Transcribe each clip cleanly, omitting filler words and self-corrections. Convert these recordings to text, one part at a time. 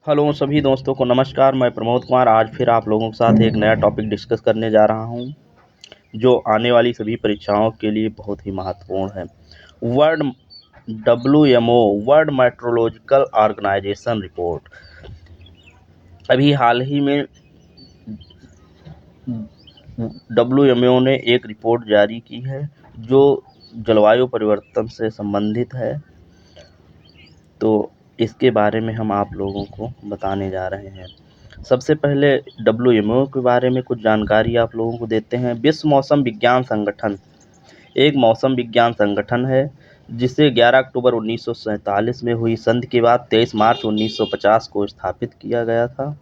Hello सभी दोस्तों को नमस्कार। मैं प्रमोद कुमार आज फिर आप लोगों के साथ एक नया टॉपिक डिस्कस करने जा रहा हूं, जो आने वाली सभी परीक्षाओं के लिए बहुत ही महत्वपूर्ण है। World WMO world meteorological organisation report अभी हाल ही में WMO ने एक रिपोर्ट जारी की है जो जलवायु परिवर्तन से संबंधित है। तो इसके बारे में हम आप लोगों को बताने जा रहे हैं। सबसे पहले WMO के बारे में कुछ जानकारी आप लोगों को देते हैं। विश्व मौसम विज्ञान संगठन एक मौसम विज्ञान संगठन है जिसे 11 अक्टूबर 1947 में हुई संधि के बाद 23 मार्च 1950 को स्थापित किया गया था।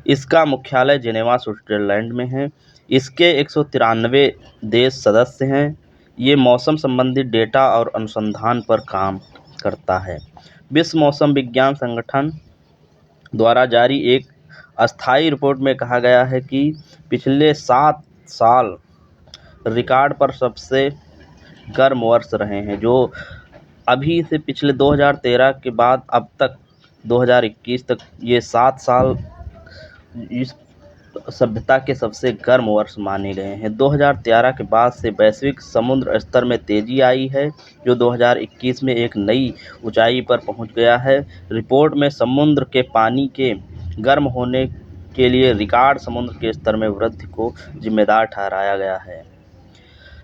इसका मुख्यालय जेनेवा स्विट्जरलैंड में है। इसके 193 देश सदस्य हैं। ये मौसम संबंधित डेटा और अनुसंधान पर काम करता है। विश्व मौसम विज्ञान संगठन द्वारा जारी एक अस्थायी रिपोर्ट में कहा गया है कि पिछले 7 साल रिकॉर्ड पर सबसे गर्म वर्ष रहे हैं, जो अभी से पिछले 2013 के बाद अब तक 2021 तक ये 7 साल इस सभ्यता के सबसे गर्म वर्ष माने गए हैं। 2013 के बाद से वैश्विक समुद्र स्तर में तेजी आई है, जो 2021 में एक नई ऊंचाई पर पहुंच गया है। रिपोर्ट में समुद्र के पानी के गर्म होने के लिए रिकॉर्ड समुद्र के स्तर में वृद्धि को जिम्मेदार ठहराया गया है।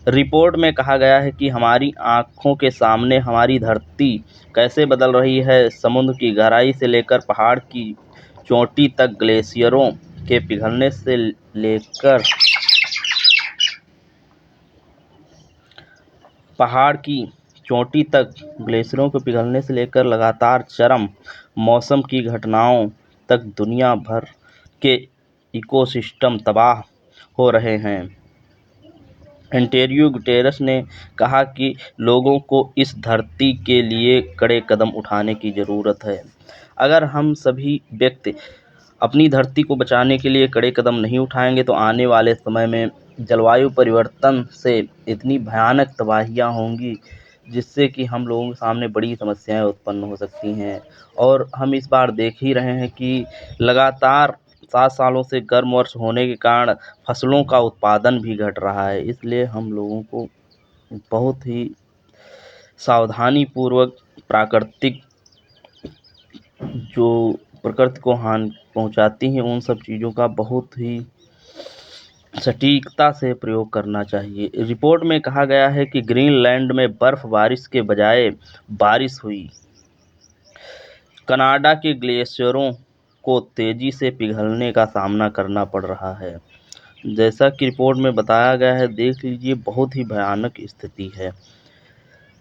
रिपोर्ट में कहा गया है कि हमारी आंखों के सामने हमारी धरती कैसे बदल रही है। समुद्र की गहराई से लेकर पहाड़ की चोटी तक ग्लेशियरों के पिघलने से लेकर लगातार चरम मौसम की घटनाओं तक दुनिया भर के इकोसिस्टम तबाह हो रहे हैं। एंटोनियो गुटेरेस ने कहा कि लोगों को इस धरती के लिए कड़े कदम उठाने की ज़रूरत है। अगर हम सभी व्यक्ति अपनी धरती को बचाने के लिए कड़े कदम नहीं उठाएंगे तो आने वाले समय में जलवायु परिवर्तन से इतनी भयानक तबाहियां होंगी जिससे कि हम लोगों के सामने बड़ी समस्याएं उत्पन्न हो सकती हैं। और हम इस बार देख ही रहे हैं कि लगातार 7 सालों से गर्म वर्ष होने के कारण फसलों का उत्पादन भी घट रहा है। इसलिए हम लोगों को बहुत ही सावधानी पूर्वक जो प्रकृति को हानि पहुंचाती हैं उन सब चीज़ों का बहुत ही सटीकता से प्रयोग करना चाहिए। रिपोर्ट में कहा गया है कि ग्रीनलैंड में बर्फबारी के बजाय बारिश हुई। कनाडा के ग्लेशियरों को तेज़ी से पिघलने का सामना करना पड़ रहा है। जैसा कि रिपोर्ट में बताया गया है, देख लीजिए, बहुत ही भयानक स्थिति है।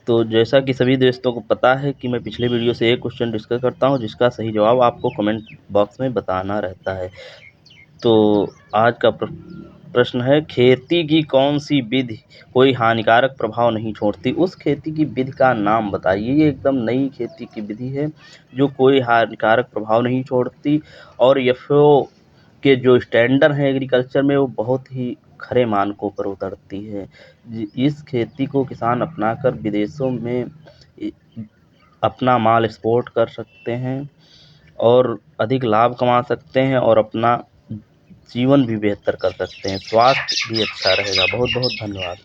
तो जैसा कि सभी दोस्तों को पता है कि मैं पिछले वीडियो से एक क्वेश्चन डिस्कस करता हूं जिसका सही जवाब आपको कमेंट बॉक्स में बताना रहता है। तो आज का प्रश्न है, खेती की कौन सी विधि कोई हानिकारक प्रभाव नहीं छोड़ती? उस खेती की विधि का नाम बताइए। ये एकदम नई खेती की विधि है जो कोई हानिकारक प्रभाव नहीं छोड़ती और एफएओ के जो स्टैंडर्ड हैं एग्रीकल्चर में वो बहुत ही खरे मानकों पर उतरती है। इस खेती को किसान अपनाकर विदेशों में अपना माल एक्सपोर्ट कर सकते हैं और अधिक लाभ कमा सकते हैं और अपना जीवन भी बेहतर कर सकते हैं। स्वास्थ्य भी अच्छा रहेगा। बहुत बहुत धन्यवाद।